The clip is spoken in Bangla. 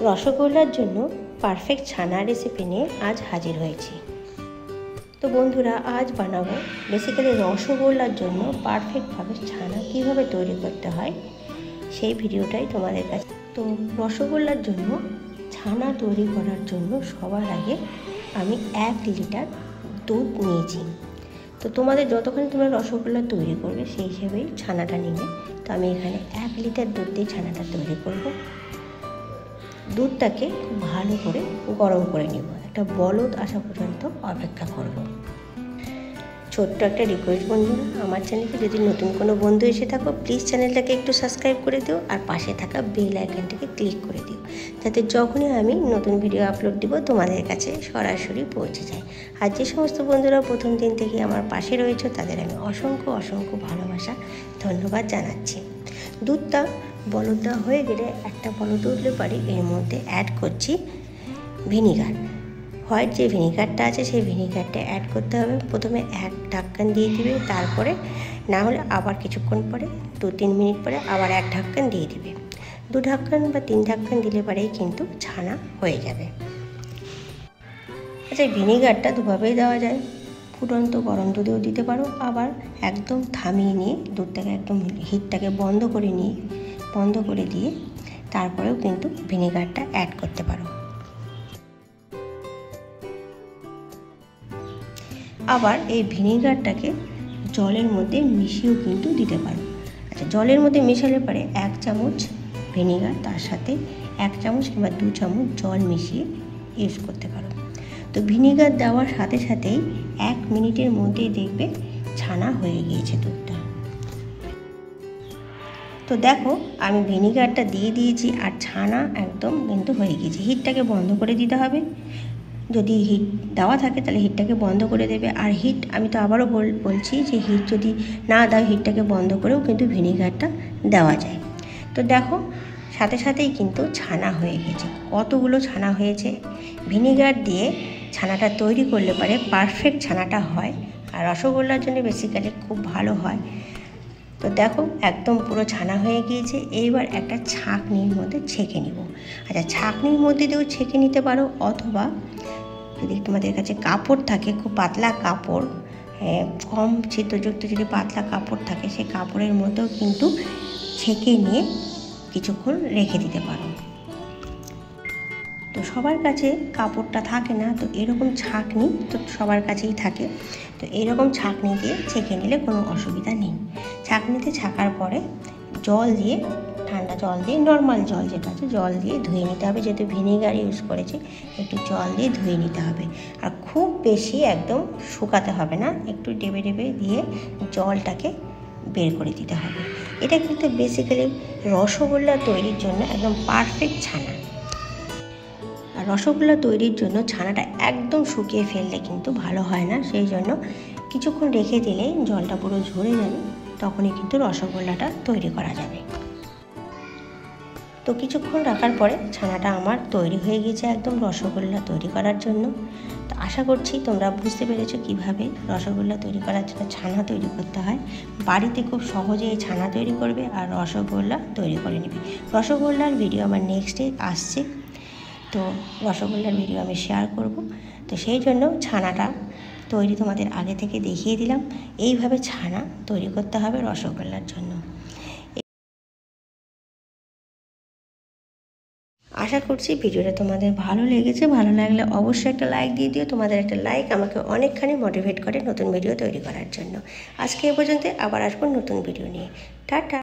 রসগোল্লার জন্য পারফেক্ট ছানা রেসিপি নিয়ে আজ হাজির হয়েছি। তো বন্ধুরা, আজ বানাবো বেসিক্যালি রসগোল্লার জন্য পারফেক্টভাবে ছানা কীভাবে তৈরি করতে হয় সেই ভিডিওটাই তোমাদের কাছে। তো রসগোল্লার জন্য ছানা তৈরি করার জন্য সবার আগে আমি 1 লিটার দুধ নিয়েছি। তো তোমাদের যতক্ষণ তোমরা রসগোল্লা তৈরি করবে সেই হিসেবেই ছানাটা নিবে। তো আমি এখানে 1 লিটার দুধ দিয়ে ছানাটা তৈরি করব। দুধটাকে খুব ভালো করে গরম করে নেব, একটা বলদ আসা পর্যন্ত অপেক্ষা করব। ছোট্ট একটা রিকোয়েস্ট বন্ধুরা, আমার চ্যানেলে যদি নতুন কোনো বন্ধু এসে থাকো প্লিজ চ্যানেলটাকে একটু সাবস্ক্রাইব করে দিও আর পাশে থাকা বেল আইকনটাকে ক্লিক করে দিও, যাতে যখনই আমি নতুন ভিডিও আপলোড দিব তোমাদের কাছে সরাসরি পৌঁছে যায়। আর যে সমস্ত বন্ধুরা প্রথম দিন থেকে আমার পাশে রয়েছে তাদের আমি অসংখ্য ভালোবাসা ধন্যবাদ জানাচ্ছি। দুধটা বলদটা হয়ে গেলে একটা বলদ উঠলে পারে এর মধ্যে অ্যাড করছি ভিনিগার। হোয়াইট যে ভিনিগারটা আছে সেই ভিনিগারটা অ্যাড করতে হবে। প্রথমে 1 ঢাকন দিয়ে দিবে, তারপরে না হলে আবার কিছুক্ষণ পরে 2-3 মিনিট পরে আবার 1 ঢাকন দিয়ে দিবে। 2 ঢাকন বা 3 ঢাকন দিলে পরেই কিন্তু ছানা হয়ে যাবে। আচ্ছা, ভিনিগারটা দুভাবেই দেওয়া যায়, ফুটন্ত গরম দুধেও দিতে পারো, আবার একদম থামিয়ে নিয়ে দুধটাকে একদম হিটটাকে বন্ধ করে দিয়ে তারপরেও কিন্তু ভিনিগারটা অ্যাড করতে পারো। আবার এই ভিনিগারটাকে জলের মধ্যে মিশিয়েও কিন্তু দিতে পারো। আচ্ছা, জলের মধ্যে মেশালে পরে 1 চামচ ভিনিগার তার সাথে 1 চামচ কিংবা 2 চামচ জল মিশিয়ে ইউজ করতে পারো। তো ভিনিগার দেওয়ার সাথে সাথেই 1 মিনিটের মধ্যেই দেখবে ছানা হয়ে গিয়েছে দুধটা। তো দেখো, আমি ভিনিগারটা দিয়ে দিয়েছি আর ছানা একদম কিন্তু হয়ে গিয়েছে। হিটটাকে বন্ধ করে দিতে হবে। যদি হিট দেওয়া থাকে তাহলে হিটটাকে বন্ধ করে দেবে। আর হিট আমি তো আবারও বলছি যে হিট যদি না দাও হিটটাকে বন্ধ করেও কিন্তু ভিনিগারটা দেওয়া যায়। তো দেখো, সাথে সাথেই কিন্তু ছানা হয়ে গেছে। কতগুলো ছানা হয়েছে! ভিনিগার দিয়ে ছানাটা তৈরি করলে পরে পারফেক্ট ছানাটা হয়, আর রসগোল্লার জন্য বেসিক্যালি খুব ভালো হয়। তো দেখো, একদম পুরো ছানা হয়ে গিয়েছে। এইবার একটা ছাঁকনির মধ্যে ছেঁকে নিব। আচ্ছা, ছাঁকনির মধ্যে দিয়েও ছেঁকে নিতে পারো, অথবা যদি তোমাদের কাছে কাপড় থাকে, খুব পাতলা কাপড়, কম ছিদ্রযুক্ত যদি পাতলা কাপড় থাকে সেই কাপড়ের মধ্যেও কিন্তু ছেঁকে নিয়ে কিছুক্ষণ রেখে দিতে পারো। তো সবার কাছে কাপড়টা থাকে না, তো এরকম ছাঁকনি তো সবার কাছেই থাকে। তো এরকম ছাঁকনি দিয়ে ছেঁকে নিলে কোনো অসুবিধা নেই। ছাঁকনিতে ছাঁকার পরে জল দিয়ে, ঠান্ডা জল দিয়ে, নর্মাল জল যেটা আছে জল দিয়ে ধুয়ে নিতে হবে। যেহেতু ভিনিগার ইউজ করেছি একটু জল দিয়ে ধুয়ে নিতে হবে। আর খুব বেশি একদম শুকাতে হবে না, একটু ডেবে দিয়ে জলটাকে বের করে দিতে হবে। এটা কিন্তু বেসিক্যালি রসগোল্লা তৈরির জন্য একদম পারফেক্ট ছানা। আর রসগোল্লা তৈরির জন্য ছানাটা একদম শুকিয়ে ফেললে কিন্তু ভালো হয় না, সেই জন্য কিছুক্ষণ রেখে দিলে জলটা পুরো ঝরে যাবে, তখনই কিন্তু রসগোল্লাটা তৈরি করা যাবে। তো কিছুক্ষণ রাখার পরে ছানাটা আমার তৈরি হয়ে গেছে একদম রসগোল্লা তৈরি করার জন্য। তো আশা করছি তোমরা বুঝতে পেরেছো কিভাবে রসগোল্লা তৈরি করার জন্য ছানা তৈরি করতে হয়। বাড়িতে খুব সহজে এই ছানা তৈরি করবে আর রসগোল্লা তৈরি করে নেবে। রসগোল্লার ভিডিও আমার নেক্সট ডে আসছে, তো রসগোল্লার ভিডিও আমি শেয়ার করব। তো সেই জন্য ছানাটা তৈরি তোমাদের আগে থেকে দেখিয়ে দিলাম। এইভাবে ছানা তৈরি করতে হবে রসগোল্লার জন্য। আশা করছি ভিডিওটা তোমাদের ভালো লেগেছে। ভালো লাগলে অবশ্যই একটা লাইক দিয়ে দিও। তোমাদের একটা লাইক আমাকে অনেকখানি মোটিভেট করে নতুন ভিডিও তৈরি করার জন্য। আজকে এ পর্যন্ত, আবার আসবো নতুন ভিডিও নিয়ে। টাটা।